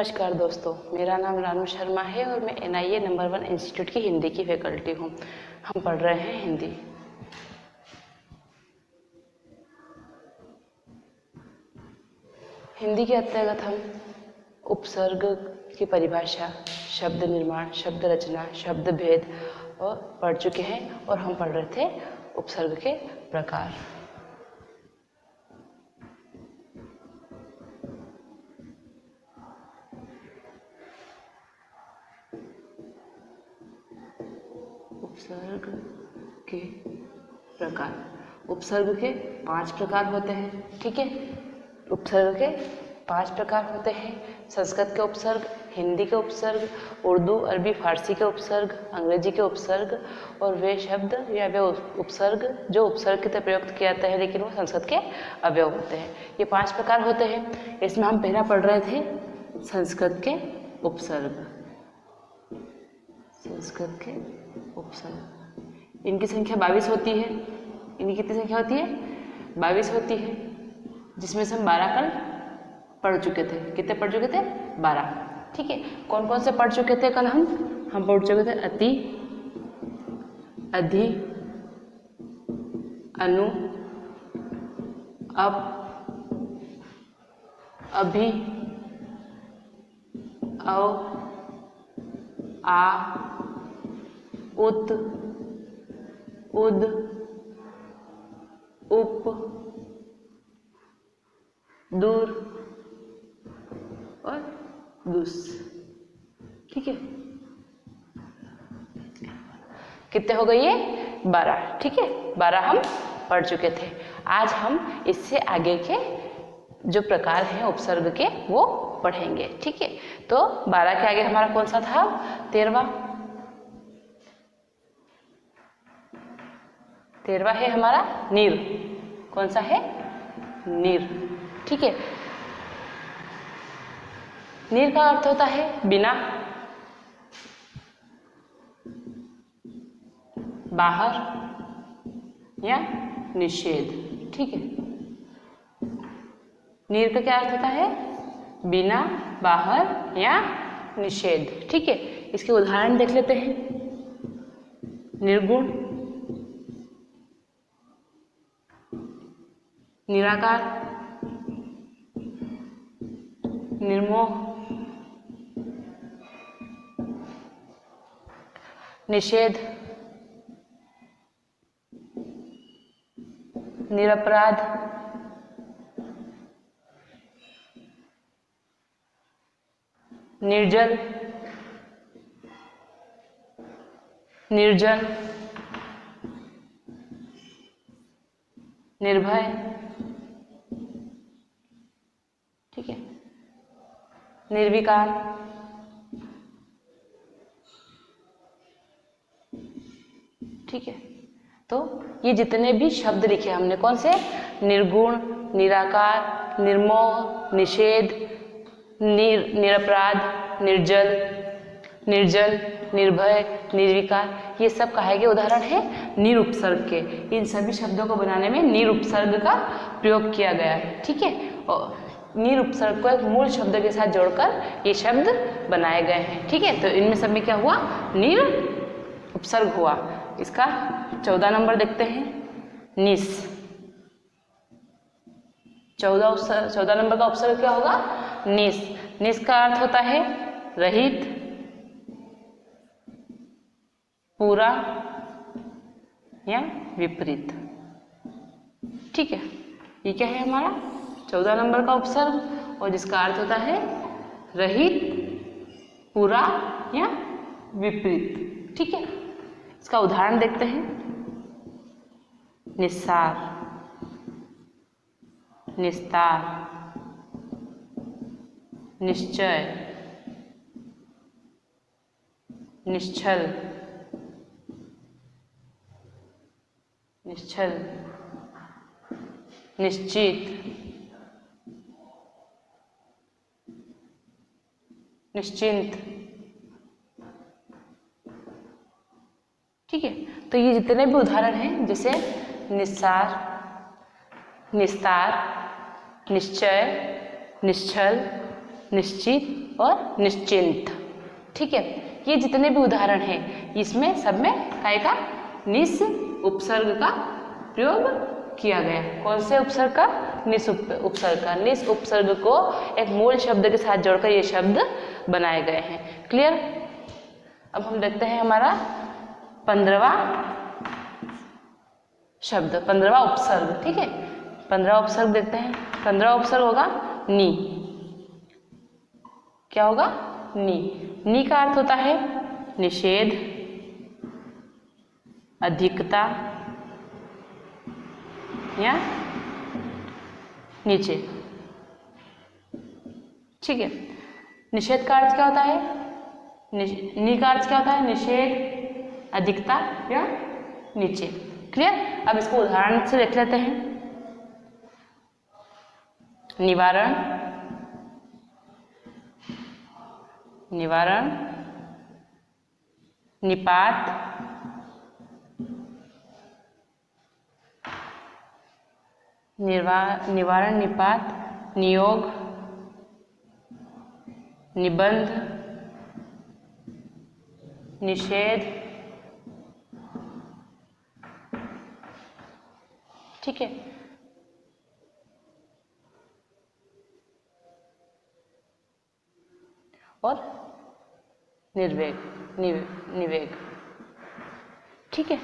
नमस्कार दोस्तों, मेरा नाम रानू शर्मा है और मैं NIA नंबर 1 इंस्टीट्यूट की हिंदी की फैकल्टी हूँ। हम पढ़ रहे हैं हिंदी। हिंदी के अंतर्गत हम उपसर्ग की परिभाषा, शब्द निर्माण, शब्द रचना, शब्द भेद और पढ़ चुके हैं और हम पढ़ रहे थे उपसर्ग के प्रकार। उपसर्ग के प्रकार, उपसर्ग के 5 प्रकार होते हैं। ठीक है, उपसर्ग के 5 प्रकार होते हैं। संस्कृत के उपसर्ग, हिंदी के उपसर्ग, उर्दू, अरबी, फारसी के उपसर्ग, अंग्रेजी के उपसर्ग और वे शब्द या वे उपसर्ग जो उपसर्ग के तय प्रयुक्त किया जाता है लेकिन वो संस्कृत के अवयव होते हैं। ये 5 प्रकार होते हैं। इसमें हम पहला पढ़ रहे थे संस्कृत के उपसर्ग। संस्कृत के उपसर्ग, इनकी संख्या 22 होती है। इनकी कितनी संख्या होती है? 22 होती है, जिसमें से हम 12 कल पढ़ चुके थे। कितने पढ़ चुके थे? 12। ठीक है, कौन कौन से पढ़ चुके थे कल? हम पढ़ चुके थे अति, अधि, अनु, अप, अभि, अव, आ, उत, उद, उप, दूर और दुस। ठीक है, कितने हो गए ये? 12। ठीक है, 12 हम पढ़ चुके थे। आज हम इससे आगे के जो प्रकार हैं उपसर्ग के वो पढ़ेंगे। ठीक है, तो 12 के आगे हमारा कौन सा था? 13वां है हमारा नीर। कौन सा है? नीर। ठीक है, नीर का अर्थ होता है बिना, बाहर या निषेध। ठीक है, नीर का क्या अर्थ होता है? बिना, बाहर या निषेध। ठीक है, इसके उदाहरण देख लेते हैं। निर्गुण, निराकार, निर्मोह, निषेध, निरपराध, निर्जल, निर्जन, निर्भय। ठीक है, निर्विकार, ठीक है। तो ये जितने भी शब्द लिखे हमने, कौन से? निर्गुण, निराकार, निर्मोह, निषेध, निरपराध, निर्जल, निर्जन, निर्भय, निर्विकार, ये सब कहे गए उदाहरण है निरुपसर्ग के। इन सभी शब्दों को बनाने में निरुपसर्ग का प्रयोग किया गया है। ठीक है, और निरुपसर्ग को एक मूल शब्द के साथ जोड़कर ये शब्द बनाए गए हैं। ठीक है, तो इनमें सब में क्या हुआ? निरुपसर्ग हुआ। इसका 14 नंबर देखते हैं, निस। 14 नंबर का उपसर्ग क्या होगा? निस। निस का अर्थ होता है रहित, पूरा या विपरीत। ठीक है, ये क्या है हमारा 14 नंबर का उपसर्ग और जिसका अर्थ होता है रहित, पूरा या विपरीत। ठीक है, इसका उदाहरण देखते हैं। निस्सार, निस्तार, निश्चय, निश्चल, निश्चल, निश्चित, निश्चिंत। ठीक है, तो ये जितने भी उदाहरण हैं जैसे निस्सार, निस्तार, निश्चय, निश्चल, निश्चित और निश्चिंत। ठीक है, ये जितने भी उदाहरण हैं इसमें सब में काय का निस उपसर्ग का प्रयोग किया गया। कौन से उपसर्ग का? निस उपसर्ग का। निस उपसर्ग को एक मूल शब्द के साथ जोड़कर ये शब्द बनाए गए हैं। क्लियर? अब हम देखते हैं हमारा 15वां शब्द, 15वां उपसर्ग। ठीक है, 15वां उपसर्ग देखते हैं। 15वां उपसर्ग होगा नी। क्या होगा? नी। नी का अर्थ होता है निषेध, अधिकता या नीचे। ठीक है, निषेध का अर्थ क्या होता है? नी का अर्थ क्या होता है? निषेध, अधिकता या नीचे। क्लियर? अब इसको उदाहरण से देख लेते हैं। निवारण, निवारण, निपात, निवारण, निपात, नियोग, निबंध, निषेध। ठीक है, और निर्वेग, निवेग। ठीक है,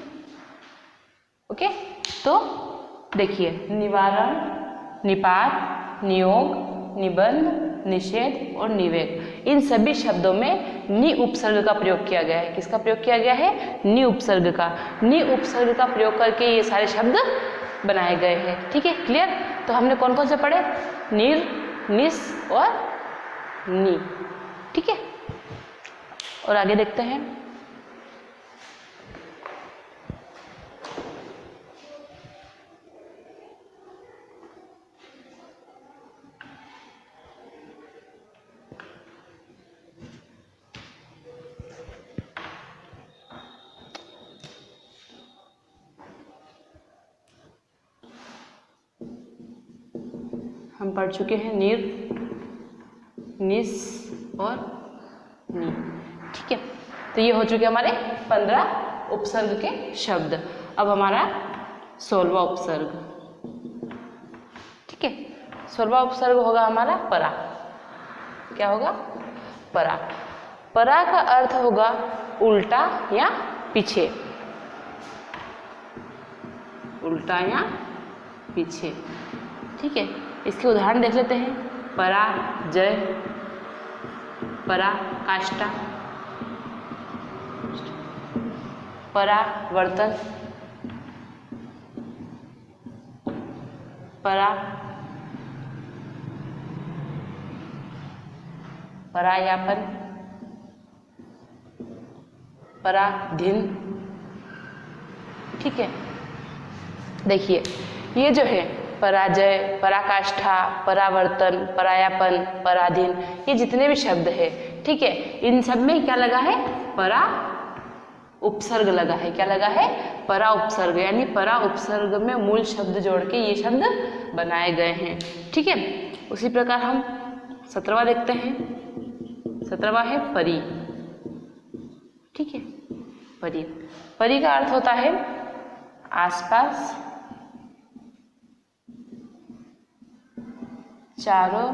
ओके। तो देखिए, निवारण, निपात, नियोग, निबंध, निषेध और निवेग, इन सभी शब्दों में नि उपसर्ग का प्रयोग किया गया है। किसका प्रयोग किया गया है? नि उपसर्ग का। नि उपसर्ग का प्रयोग करके ये सारे शब्द बनाए गए हैं। ठीक है, क्लियर? तो हमने कौन कौन से पढ़े? निर, निस और नी। ठीक है, और आगे देखते हैं। हम पढ़ चुके हैं निर, निस और नी। ठीक है, तो ये हो चुके हमारे 15 उपसर्ग के शब्द। अब हमारा 16वां उपसर्ग। ठीक है, 16वां उपसर्ग होगा हमारा परा। क्या होगा? परा। परा का अर्थ होगा उल्टा या पीछे। उल्टा या पीछे। ठीक है, इसके उदाहरण देख लेते हैं। पराजय, पराकाष्ठा, परावर्तन, परायापन, पराधीन। ठीक है, देखिए ये जो है पराजय, पराकाष्ठा, परावर्तन, परायापन, पराधीन, ये जितने भी शब्द है, ठीक है, इन सब में क्या लगा है? परा उपसर्ग लगा है। क्या लगा है? परा उपसर्ग, यानी परा उपसर्ग में मूल शब्द जोड़ के ये शब्द बनाए गए हैं। ठीक है, उसी प्रकार हम 17वां देखते हैं। 17वां है परी। ठीक है, परी। परी का अर्थ होता है आसपास, चारों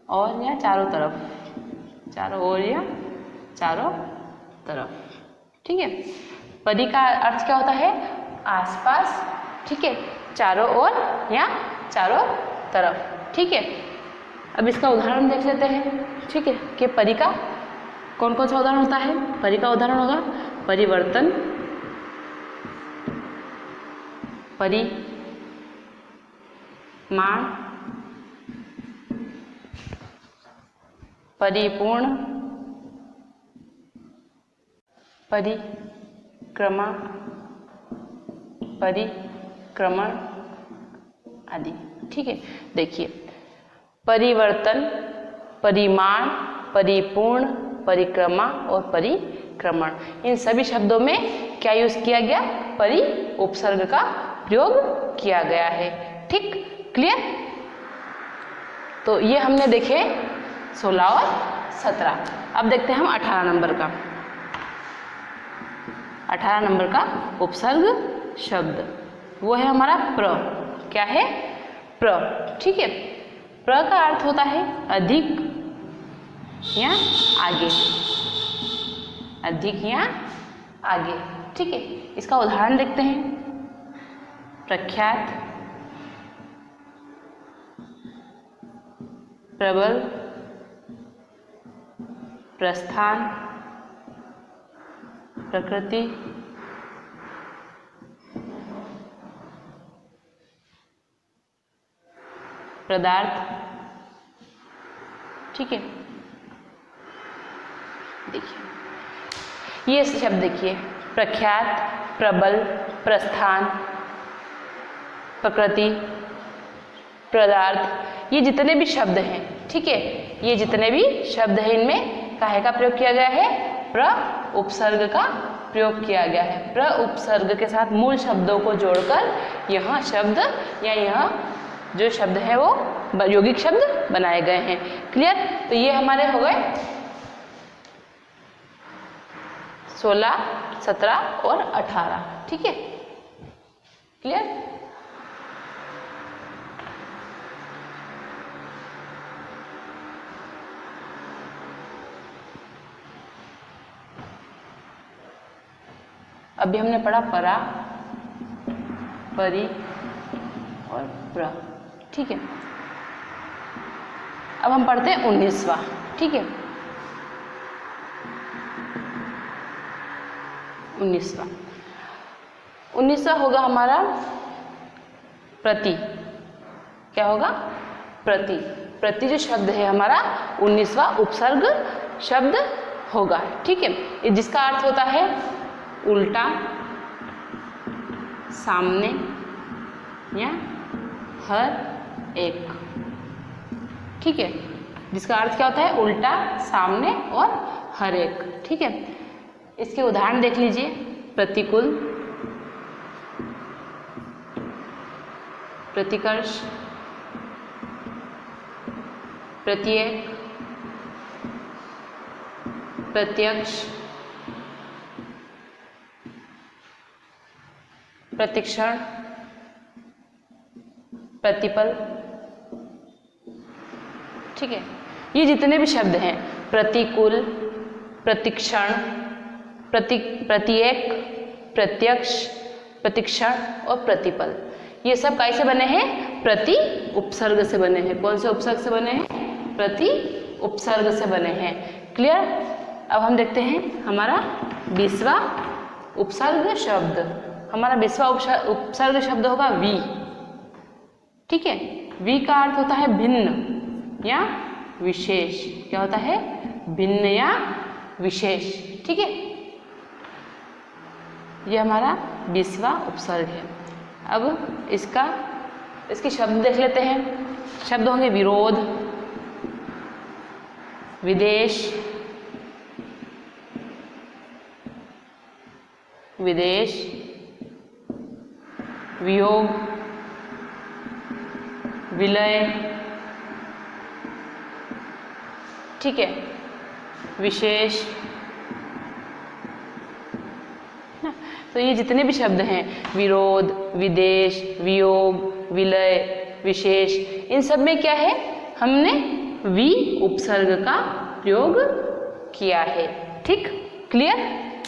ओर या चारों तरफ, चारों ओर या चारों तरफ। ठीक है, परी का अर्थ क्या होता है? आसपास, ठीक है, चारों ओर या चारों तरफ। ठीक है, अब इसका उदाहरण देख लेते हैं। ठीक है, कि परी का कौन कौन सा उदाहरण होता है? परी का उदाहरण होगा परिवर्तन, परिमाण, परिपूर्ण, परिक्रमा, परिक्रमण आदि। ठीक है, देखिए परिवर्तन, परिमाण, परिपूर्ण, परिक्रमा और परिक्रमण, इन सभी शब्दों में क्या यूज किया गया? परि उपसर्ग का प्रयोग किया गया है। ठीक, क्लियर? तो ये हमने देखे 16 और 17। अब देखते हैं हम 18 नंबर का। 18 नंबर का उपसर्ग शब्द वो है हमारा प्र। क्या है? प्र। ठीक है, प्र का अर्थ होता है अधिक या आगे, अधिक या आगे। ठीक है, इसका उदाहरण देखते हैं। प्रख्यात, प्रबल, प्रस्थान, प्रकृति, पदार्थ। ठीक है, देखिए ये शब्द देखिए, प्रख्यात, प्रबल, प्रस्थान, प्रकृति, पदार्थ, ये जितने भी शब्द हैं, ठीक है, ये जितने भी शब्द हैं इनमें काहे का प्रयोग किया गया है? प्र उपसर्ग का प्रयोग किया गया है। प्र उपसर्ग के साथ मूल शब्दों को जोड़कर यह शब्द या यह जो शब्द है वो यौगिक शब्द बनाए गए हैं। क्लियर? तो ये हमारे हो गए 16, 17 और 18। ठीक है, क्लियर? अभी हमने पढ़ा परा, परी और प्र। ठीक है, अब हम पढ़ते हैं 19वां। ठीक है, 19वां होगा हमारा प्रति। क्या होगा? प्रति। प्रति जो शब्द है हमारा 19वां उपसर्ग शब्द होगा। ठीक है, जिसका अर्थ होता है उल्टा, सामने या हर एक। ठीक है, जिसका अर्थ क्या होता है? उल्टा, सामने और हर एक। ठीक है, इसके उदाहरण देख लीजिए। प्रतिकूल, प्रतिकर्ष, प्रत्येक, प्रत्यक्ष, प्रतिक्षण, प्रतिपल। ठीक है, ये जितने भी शब्द हैं, प्रतिकूल, प्रतिक्षण, प्रत्येक, प्रत्यक्ष, प्रतिक्षण और प्रतिपल, ये सब कैसे बने हैं? प्रति उपसर्ग से बने हैं। कौन से उपसर्ग से बने हैं? प्रति उपसर्ग से बने हैं। क्लियर? अब हम देखते हैं हमारा 20वां उपसर्ग शब्द। हमारा 20वां उपसर्ग शब्द होगा वी। ठीक है, वी का अर्थ होता है भिन्न या विशेष। क्या होता है? भिन्न या विशेष। ठीक है, ये हमारा 20वां उपसर्ग है। अब इसके शब्द देख लेते हैं। शब्द होंगे विरोध, विदेश, विदेश, वियोग, विलय। ठीक है, विशेष। तो ये जितने भी शब्द हैं, विरोध, विदेश, वियोग, विलय, विशेष, इन सब में क्या है? हमने वी उपसर्ग का प्रयोग किया है। ठीक, क्लियर?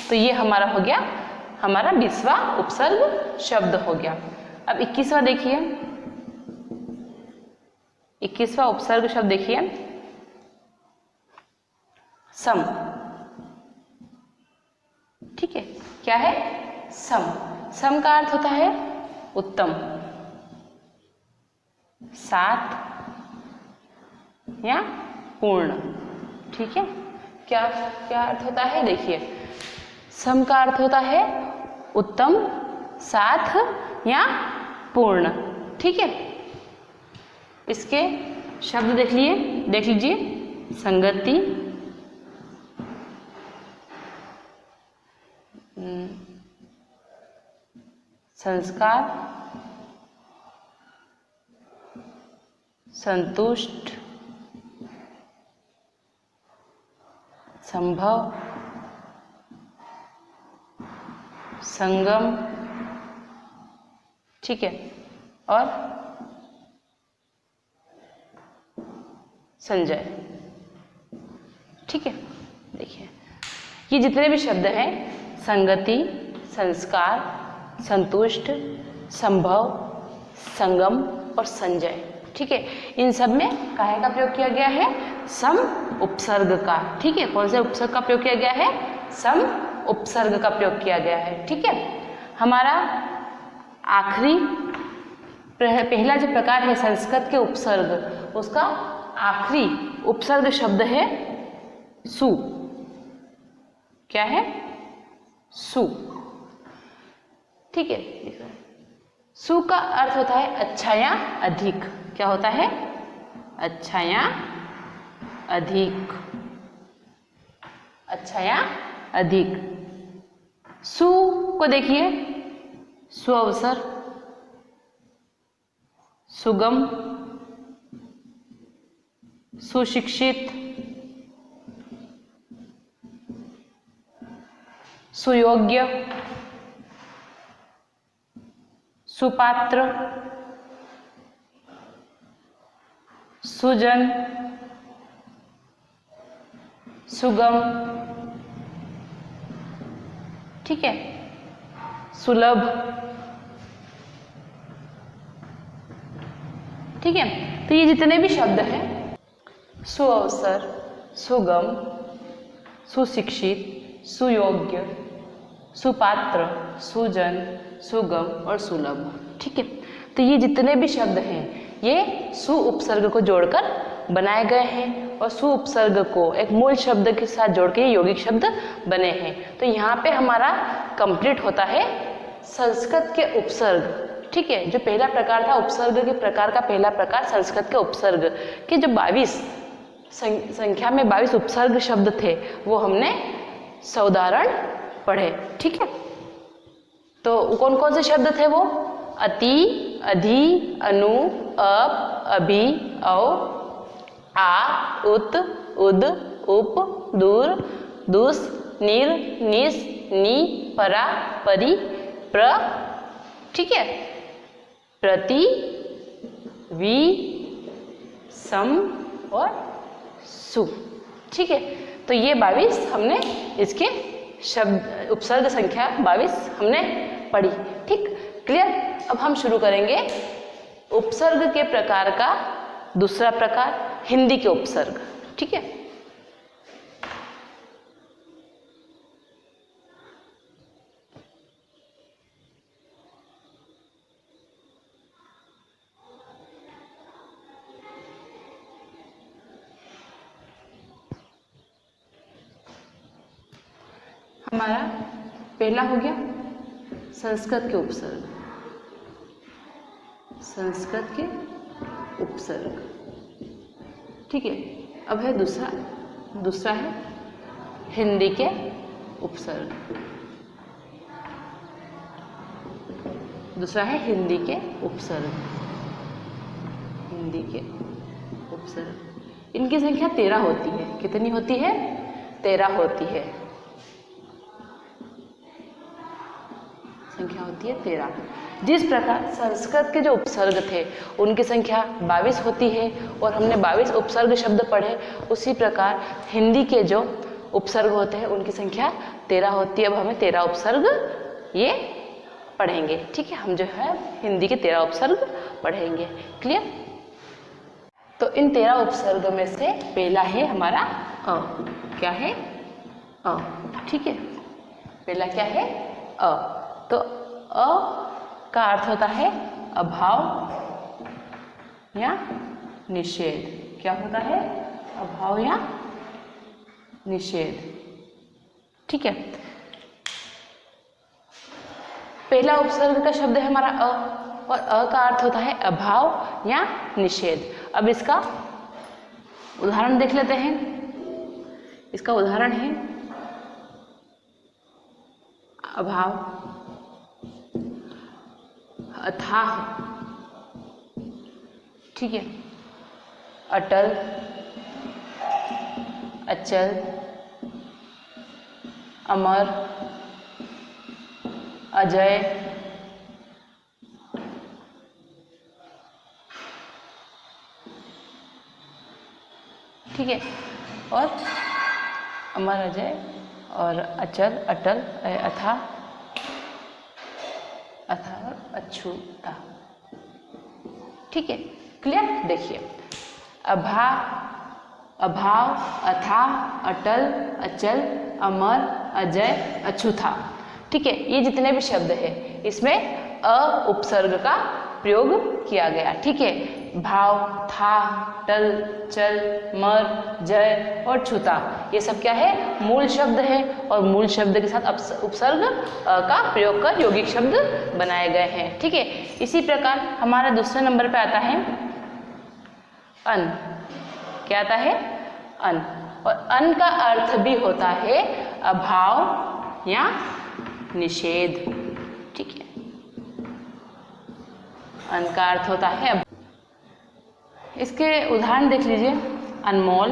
तो ये हमारा हो गया, हमारा 20वां उपसर्ग शब्द हो गया। अब 21वां देखिए। 21वां उपसर्ग शब्द देखिए, सम। ठीक है, क्या है? सम। सम का अर्थ होता है उत्तम, साथ या पूर्ण। ठीक है, क्या क्या अर्थ होता है? देखिए, सम का अर्थ होता है उत्तम, साथ या पूर्ण। ठीक है, इसके शब्द देख लीजिए। संगति, संस्कार, संतुष्ट, संभव, संगम, ठीक है, और संजय, ठीक है। देखिए ये जितने भी शब्द हैं, संगति, संस्कार, संतुष्ट, संभव, संगम और संजय, ठीक है, इन सब में काहे का प्रयोग किया गया है? सम उपसर्ग का, ठीक है। कौन से उपसर्ग का प्रयोग किया गया है? सम उपसर्ग का प्रयोग किया गया है, ठीक है। हमारा आखिरी पहला जो प्रकार है संस्कृत के उपसर्ग, उसका आखिरी उपसर्ग शब्द है सु। क्या है? सु, ठीक है। सु का अर्थ होता है अच्छा या अधिक। क्या होता है? अच्छा या अधिक, अच्छा या अधिक। सु को देखिए, सुअवसर, सुगम, सुशिक्षित, सुयोग्य, सुपात्र, सुजन, सुगम, ठीक है, सुलभ, ठीक है। तो ये जितने भी शब्द हैं, सुअवसर, सुगम, सुशिक्षित, सुयोग्य, सुपात्र, सुजन, सुगम और सुलभ, ठीक है। तो ये जितने भी शब्द हैं ये सु उपसर्ग को जोड़कर बनाए गए हैं और सु उपसर्ग को एक मूल शब्द के साथ जोड़ के यौगिक शब्द बने हैं। तो यहाँ पे हमारा कंप्लीट होता है संस्कृत के उपसर्ग, ठीक है। जो पहला प्रकार था उपसर्ग के प्रकार का पहला प्रकार संस्कृत के उपसर्ग के जो 22 संख्या में 22 उपसर्ग शब्द थे वो हमने 100 उदाहरण पढ़े, ठीक है। तो कौन कौन से शब्द थे वो? अति, अधि, अनु, अप, अभि, औ, आ, उत, उद, उप, दूर, दुस, निर, निस, नि, परा, परि, प्र, ठीक है, प्रति, वि, सम और सु, ठीक है। तो ये 22 हमने इसके शब्द उपसर्ग संख्या 22 हमने पढ़ी, ठीक, क्लियर। अब हम शुरू करेंगे उपसर्ग के प्रकार का दूसरा प्रकार, हिंदी के उपसर्ग, ठीक है। हमारा पहला हो गया संस्कृत के उपसर्ग, संस्कृत के उपसर्ग, ठीक है। अब है दूसरा है हिंदी के उपसर्ग, दूसरा है हिंदी के उपसर्ग, हिंदी के उपसर्ग। इनकी संख्या 13 होती है। कितनी होती है? 13 होती है, संख्या होती है 13। जिस प्रकार संस्कृत के जो उपसर्ग थे उनकी संख्या 22 होती है और हमने 22 उपसर्ग शब्द पढ़े, उसी प्रकार हिंदी के जो उपसर्ग होते हैं उनकी संख्या 13 होती है। अब हमें 13 उपसर्ग ये पढ़ेंगे, ठीक है। हम जो है हिंदी के 13 उपसर्ग पढ़ेंगे, क्लियर। तो इन 13 उपसर्ग में से पहला है हमारा अ। क्या है? अ, ठीक है। पहला क्या है? अ। तो अ का अर्थ होता है अभाव या निषेध। क्या होता है? अभाव या निषेध, ठीक है। पहला उपसर्ग का शब्द है हमारा अ और अ का अर्थ होता है अभाव या निषेध। अब इसका उदाहरण देख लेते हैं। इसका उदाहरण है अभाव, अथाह, ठीक है, अटल, अचल, अमर, अजय, ठीक है, और अमर, अजय और अचल, अटल, अथा, अथा, अछूता, ठीक है, क्लियर। देखिए अभाव, अथा, अटल, अचल, अमर, अजय, अछूता, ठीक है, ये जितने भी शब्द है इसमें अ उपसर्ग का प्रयोग किया गया, ठीक है। भाव, था, टल, चल, मर, जय और छूता, ये सब क्या है, मूल शब्द है और मूल शब्द के साथ उपसर्ग का प्रयोग कर यौगिक शब्द बनाए गए हैं, ठीक है। इसी प्रकार हमारा दूसरे नंबर पे आता है अन। क्या आता है, अन, और अन का अर्थ भी होता है अभाव या निषेध, ठीक है। अन का अर्थ होता है, इसके उदाहरण देख लीजिए, अनमोल,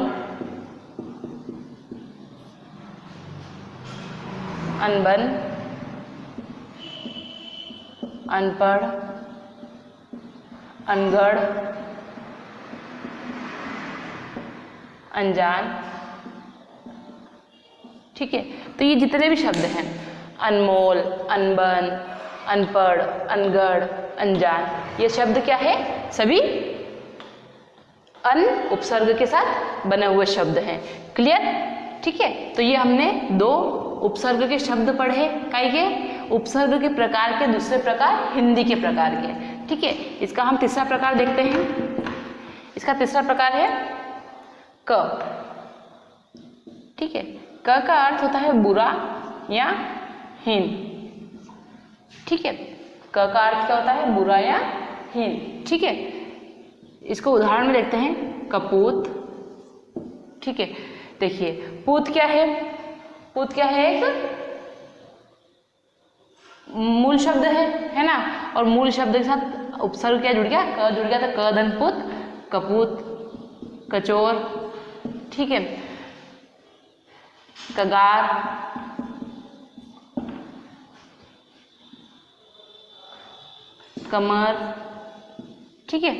अनबन, अनपढ़, अनगढ़, अनजान, ठीक है। तो ये जितने भी शब्द हैं, अनमोल, अनबन, अनपढ़, अनगढ़, अनजान, ये शब्द क्या है, सभी अन उपसर्ग के साथ बने हुए शब्द हैं, क्लियर, ठीक है। तो ये हमने दो उपसर्ग के शब्द पढ़े, काई के उपसर्ग के प्रकार के, दूसरे प्रकार हिंदी के प्रकार के, ठीक है। इसका हम तीसरा प्रकार देखते हैं। इसका तीसरा प्रकार है क, ठीक है। क का अर्थ होता है बुरा या हीन, ठीक है। क का अर्थ क्या होता है, बुरा या हीन, ठीक है। इसको उदाहरण में देखते हैं, कपूत, ठीक है। देखिए पूत क्या है, पूत क्या है, एक मूल शब्द है ना, और मूल शब्द के साथ उपसर्ग क्या जुड़ गया, क जुड़ गया, तो क धन पुत, कपूत, कचोर, ठीक है, कगार, कमर, ठीक है।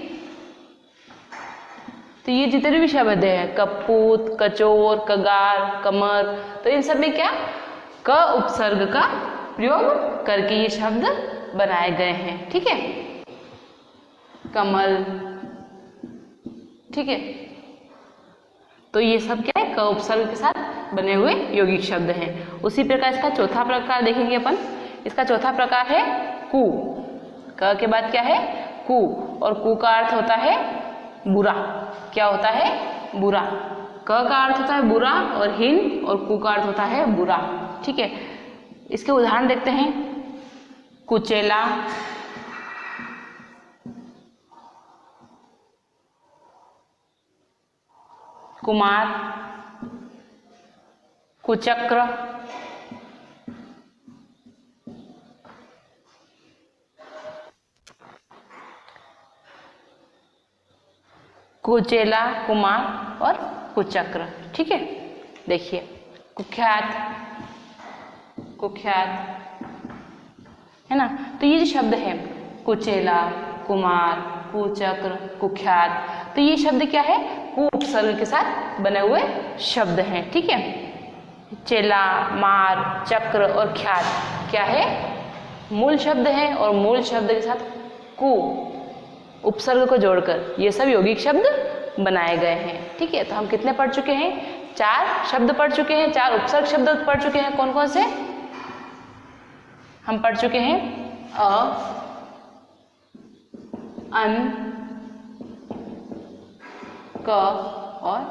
तो ये जितने भी शब्द हैं, कपूत, कचोर, कगार, कमर, तो इन सब में क्या क उपसर्ग का प्रयोग करके ये शब्द बनाए गए हैं, ठीक है। कमल, ठीक है। तो ये सब क्या है, क उपसर्ग के साथ बने हुए यौगिक शब्द हैं। उसी प्रकार इसका चौथा प्रकार देखेंगे अपन। इसका चौथा प्रकार है कु। क के बाद क्या है, कु, और कु का अर्थ होता है बुरा। क्या होता है, बुरा। क का अर्थ होता है बुरा और हीन, और कु का अर्थ होता है बुरा, ठीक है। इसके उदाहरण देखते हैं, कुचेला, कुमार, कुचक्र, कुचेला, कुमार और कुचक्र, ठीक है। देखिए कुख्यात, कुख्यात है ना। तो ये जो शब्द है कुचेला, कुमार, कुचक्र, कुख्यात, तो ये शब्द क्या है, कु उपसर्ग के साथ बने हुए शब्द हैं, ठीक है। चेला, मार, चक्र और ख्यात क्या है, मूल शब्द है, और मूल शब्द के साथ कु उपसर्ग को जोड़कर ये सब यौगिक शब्द बनाए गए हैं, ठीक है। तो हम कितने पढ़ चुके हैं, 4 शब्द पढ़ चुके हैं, 4 उपसर्ग शब्द पढ़ चुके हैं। कौन कौन से हम पढ़ चुके हैं, अ, अन, क और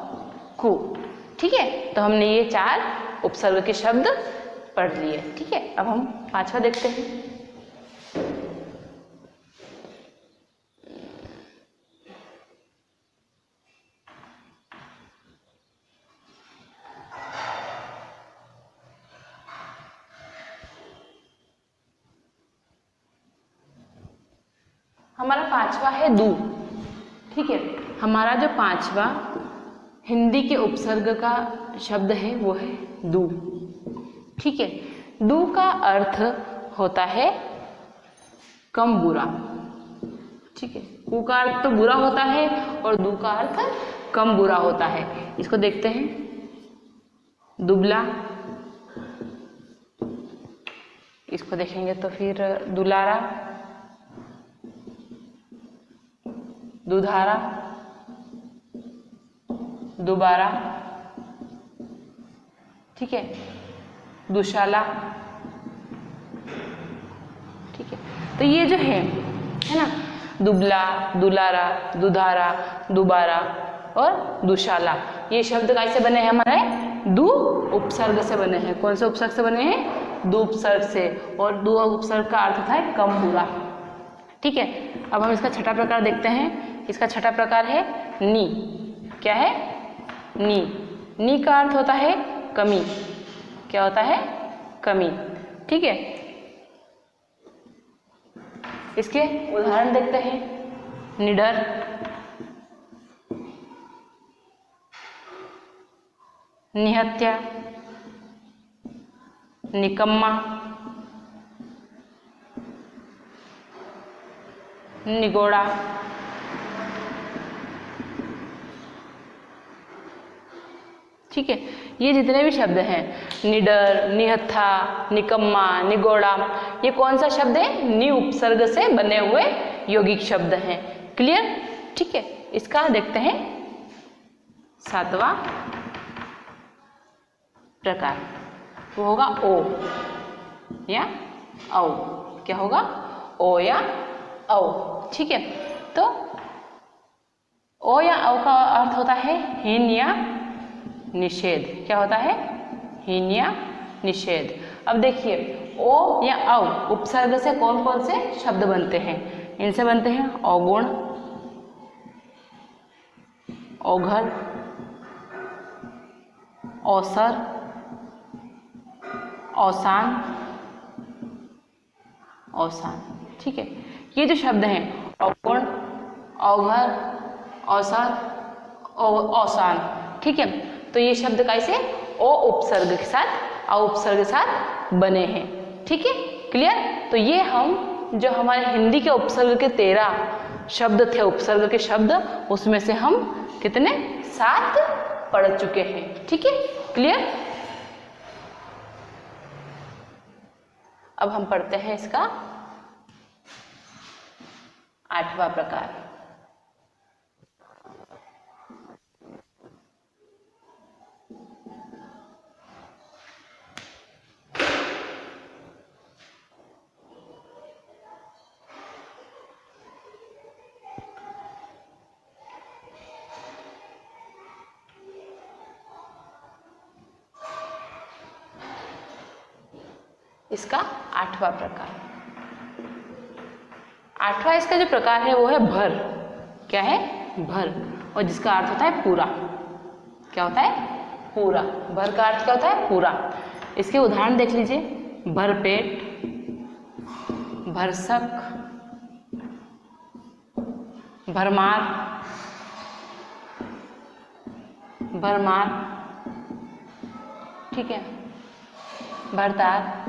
कु, ठीक है। तो हमने ये 4 उपसर्ग के शब्द पढ़ लिए, ठीक है। अब हम 5वां देखते हैं। हमारा 5वां है दू, ठीक है। हमारा जो 5वां हिंदी के उपसर्ग का शब्द है वो है दू। ठीक है। दू का अर्थ होता है कम बुरा, ठीक है। ऊ का अर्थ तो बुरा होता है और दू का अर्थ कम बुरा होता है। इसको देखते हैं, दुबला, इसको देखेंगे तो फिर दुलारा, दुधारा, दोबारा, ठीक है, दुशाला, ठीक है। तो ये जो है ना, दुबला, दुलारा, दुधारा, दोबारा और दुशाला, ये शब्द कैसे बने हैं हमारे? दू उपसर्ग से बने हैं। कौन से उपसर्ग से बने हैं? दू उपसर्ग से। और दू उपसर्ग का अर्थ होता है कम बुरा, ठीक है। अब हम इसका छठा प्रकार देखते हैं। इसका छठा प्रकार है नी। क्या है? नी। नी का अर्थ होता है कमी। क्या होता है? कमी, ठीक है। इसके उदाहरण देखते हैं, निडर, निहत्या, निकम्मा, निगोड़ा, ठीक है। ये जितने भी शब्द हैं, निडर, निहत्था, निकम्मा, निगोड़ा, ये कौन सा शब्द है? नी उपसर्ग से बने हुए यौगिक शब्द हैं। क्लियर? ठीक है। इसका देखते हैं सातवां प्रकार, वो होगा ओ या औ। क्या होगा? ओ या औ, ठीक है। तो ओ या औ का अर्थ होता है हीन या निषेध। क्या होता है? हीन या निषेध। अब देखिए, ओ या औ उपसर्ग से कौन कौन से शब्द बनते हैं? इनसे बनते हैं अवगुण, औघर, औसर, औसान, औसान, ठीक है। ये जो शब्द हैं अवगुण, औघर, औसर, औसान, ठीक है। तो ये शब्द कैसे? ओ उपसर्ग के साथ, औ उपसर्ग के साथ बने हैं, ठीक है। क्लियर? तो ये हम जो हमारे हिंदी के उपसर्ग के 13 शब्द थे, उपसर्ग के शब्द, उसमें से हम कितने? 7 पढ़ चुके हैं, ठीक है। क्लियर? अब हम पढ़ते हैं इसका 8वां प्रकार। इसका 8वां प्रकार, 8वां इसका जो प्रकार है वो है भर। क्या है? भर। और जिसका अर्थ होता है पूरा। क्या होता है? पूरा। भर का अर्थ क्या होता है? पूरा। इसके उदाहरण देख लीजिए, भरपेट, भरसक, भरमार, भरमार, ठीक है, भरतार,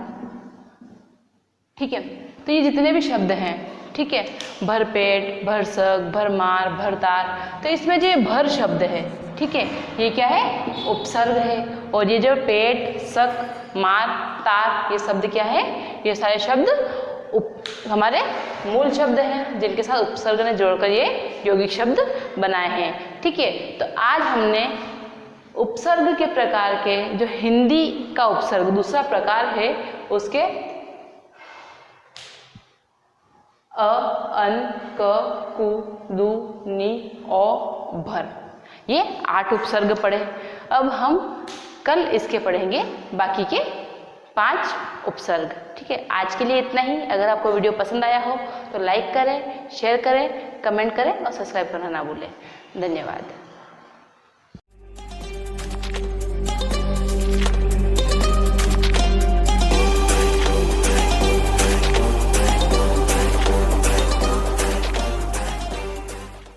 ठीक है। तो ये जितने भी शब्द हैं, ठीक है, भरपेट, भरसक, भरमार, भरतार, तो इसमें जो भर शब्द है, ठीक है, ये क्या है? उपसर्ग है। और ये जो पेट, सक, मार, तार, ये शब्द क्या है? ये सारे शब्द हमारे मूल शब्द हैं, जिनके साथ उपसर्ग ने जोड़कर ये यौगिक शब्द बनाए हैं, ठीक है। तो आज हमने उपसर्ग के प्रकार के, जो हिंदी का उपसर्ग दूसरा प्रकार है, उसके अ, अन, क, कु, दु, नि, औ, भर, ये 8 उपसर्ग पढ़े। अब हम कल इसके पढ़ेंगे बाकी के 5 उपसर्ग, ठीक है। आज के लिए इतना ही। अगर आपको वीडियो पसंद आया हो तो लाइक करें, शेयर करें, कमेंट करें और सब्सक्राइब करना ना भूलें। धन्यवाद।